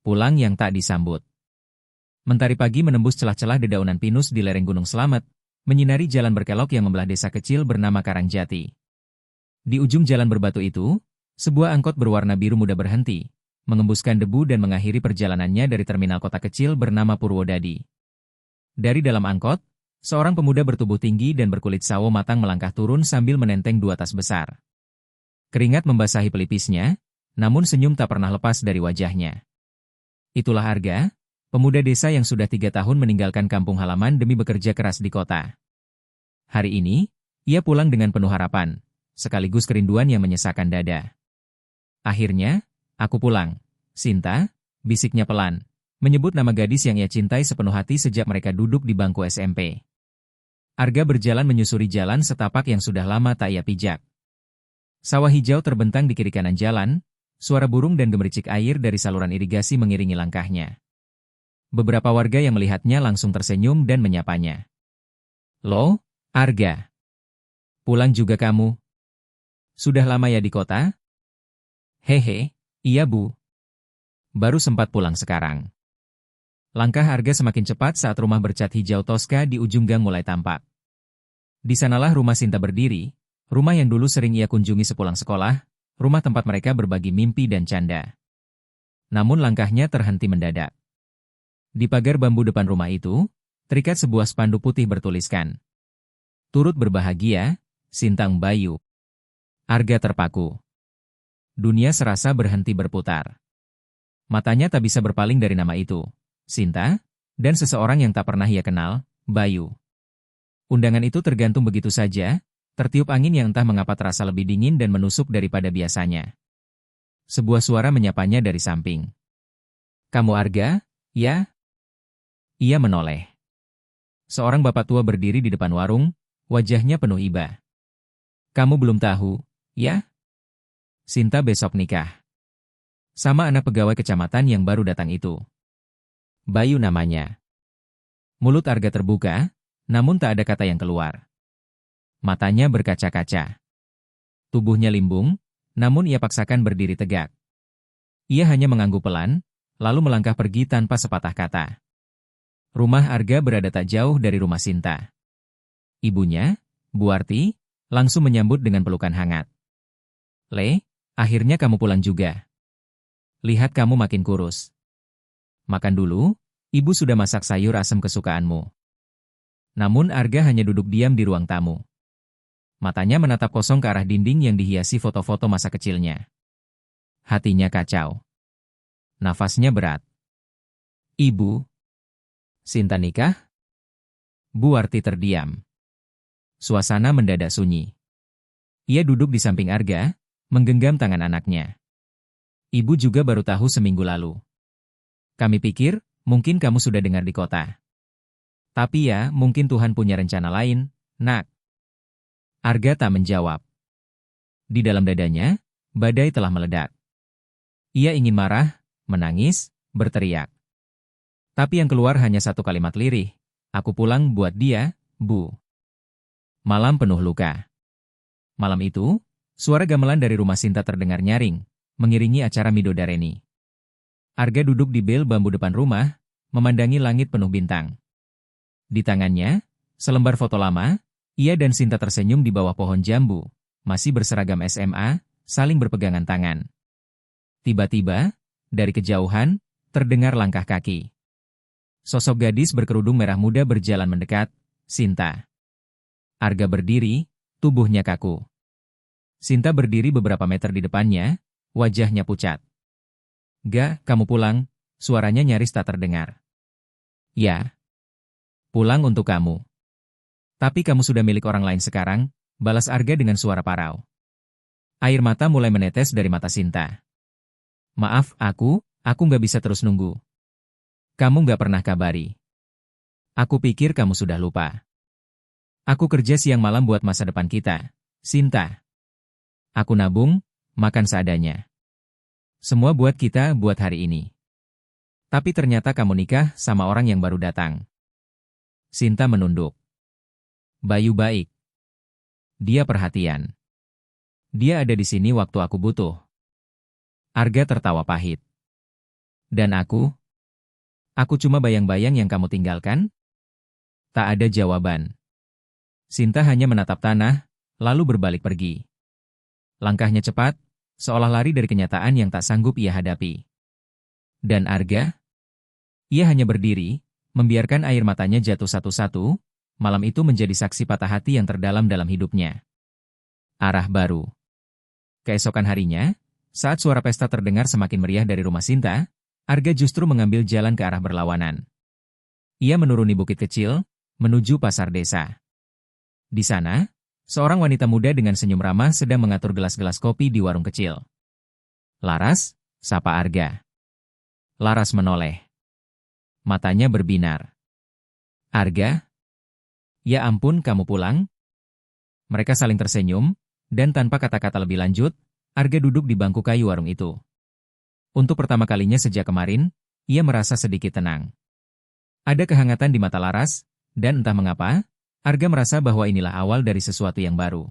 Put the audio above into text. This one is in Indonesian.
Pulang yang tak disambut. Mentari pagi menembus celah-celah dedaunan pinus di lereng Gunung Slamet, menyinari jalan berkelok yang membelah desa kecil bernama Karangjati. Di ujung jalan berbatu itu, sebuah angkot berwarna biru muda berhenti, mengembuskan debu dan mengakhiri perjalanannya dari terminal kota kecil bernama Purwodadi. Dari dalam angkot, seorang pemuda bertubuh tinggi dan berkulit sawo matang melangkah turun sambil menenteng 2 tas besar. Keringat membasahi pelipisnya, namun senyum tak pernah lepas dari wajahnya. Itulah Arga, pemuda desa yang sudah 3 tahun meninggalkan kampung halaman demi bekerja keras di kota. Hari ini, ia pulang dengan penuh harapan, sekaligus kerinduan yang menyesakkan dada. Akhirnya, aku pulang, Sinta, bisiknya pelan, menyebut nama gadis yang ia cintai sepenuh hati sejak mereka duduk di bangku SMP. Arga berjalan menyusuri jalan setapak yang sudah lama tak ia pijak. Sawah hijau terbentang di kiri kanan jalan, suara burung dan gemericik air dari saluran irigasi mengiringi langkahnya. Beberapa warga yang melihatnya langsung tersenyum dan menyapanya. "Loh, Arga. Pulang juga kamu? Sudah lama ya di kota?" "Hehe, iya Bu. Baru sempat pulang sekarang." Langkah Arga semakin cepat saat rumah bercat hijau toska di ujung gang mulai tampak. Di sanalah rumah Sinta berdiri, rumah yang dulu sering ia kunjungi sepulang sekolah, rumah tempat mereka berbagi mimpi dan canda. Namun langkahnya terhenti mendadak. Di pagar bambu depan rumah itu, terikat sebuah spanduk putih bertuliskan, "Turut berbahagia, Sintang Bayu." Arga terpaku. Dunia serasa berhenti berputar. Matanya tak bisa berpaling dari nama itu, Sinta, dan seseorang yang tak pernah ia kenal, Bayu. Undangan itu tergantung begitu saja, tertiup angin yang entah mengapa terasa lebih dingin dan menusuk daripada biasanya. Sebuah suara menyapanya dari samping. "Kamu Arga, ya?" Ia menoleh. Seorang bapak tua berdiri di depan warung, wajahnya penuh iba. "Kamu belum tahu, ya? Sinta besok nikah. Sama anak pegawai kecamatan yang baru datang itu. Bayu namanya." Mulut Arga terbuka, namun tak ada kata yang keluar. Matanya berkaca-kaca. Tubuhnya limbung, namun ia paksakan berdiri tegak. Ia hanya mengangguk pelan, lalu melangkah pergi tanpa sepatah kata. Rumah Arga berada tak jauh dari rumah Sinta. Ibunya, Bu Arti, langsung menyambut dengan pelukan hangat. "Le, akhirnya kamu pulang juga. Lihat kamu makin kurus. Makan dulu, ibu sudah masak sayur asam kesukaanmu." Namun Arga hanya duduk diam di ruang tamu. Matanya menatap kosong ke arah dinding yang dihiasi foto-foto masa kecilnya. Hatinya kacau. Nafasnya berat. "Ibu, Sinta nikah?" Bu Arti terdiam. Suasana mendadak sunyi. Ia duduk di samping Arga, menggenggam tangan anaknya. "Ibu juga baru tahu seminggu lalu. Kami pikir, mungkin kamu sudah dengar di kota. Tapi ya, mungkin Tuhan punya rencana lain, Nak." Arga tak menjawab. Di dalam dadanya, badai telah meledak. Ia ingin marah, menangis, berteriak. Tapi yang keluar hanya satu kalimat lirih, "Aku pulang buat dia, Bu." Malam penuh luka. Malam itu, suara gamelan dari rumah Sinta terdengar nyaring, mengiringi acara midodareni. Arga duduk di bel bambu depan rumah, memandangi langit penuh bintang. Di tangannya, selembar foto lama. Ia dan Sinta tersenyum di bawah pohon jambu, masih berseragam SMA, saling berpegangan tangan. Tiba-tiba, dari kejauhan, terdengar langkah kaki. Sosok gadis berkerudung merah muda berjalan mendekat, Sinta. Arga berdiri, tubuhnya kaku. Sinta berdiri beberapa meter di depannya, wajahnya pucat. "Ga, kamu pulang," suaranya nyaris tak terdengar. "Ya. Pulang untuk kamu. Tapi kamu sudah milik orang lain sekarang," balas Arga dengan suara parau. Air mata mulai menetes dari mata Sinta. "Maaf, aku nggak bisa terus nunggu. Kamu nggak pernah kabari. Aku pikir kamu sudah lupa. Aku kerja siang malam buat masa depan kita, Sinta. Aku nabung, makan seadanya. Semua buat kita buat hari ini. Tapi ternyata kamu nikah sama orang yang baru datang." Sinta menunduk. "Bayu baik. Dia perhatian. Dia ada di sini waktu aku butuh." Arga tertawa pahit. Dan aku cuma bayang-bayang yang kamu tinggalkan? Tak ada jawaban. Sinta hanya menatap tanah, lalu berbalik pergi. Langkahnya cepat, seolah lari dari kenyataan yang tak sanggup ia hadapi. Dan Arga? Ia hanya berdiri, membiarkan air matanya jatuh satu-satu, malam itu menjadi saksi patah hati yang terdalam dalam hidupnya. Arah baru. Keesokan harinya, saat suara pesta terdengar semakin meriah dari rumah Sinta, Arga justru mengambil jalan ke arah berlawanan. Ia menuruni bukit kecil, menuju pasar desa. Di sana, seorang wanita muda dengan senyum ramah sedang mengatur gelas-gelas kopi di warung kecil. Laras, sapa Arga. Laras menoleh. Matanya berbinar. Arga? Ya ampun, kamu pulang? Mereka saling tersenyum, dan tanpa kata-kata lebih lanjut, Arga duduk di bangku kayu warung itu. Untuk pertama kalinya sejak kemarin, ia merasa sedikit tenang. Ada kehangatan di mata Laras, dan entah mengapa, Arga merasa bahwa inilah awal dari sesuatu yang baru.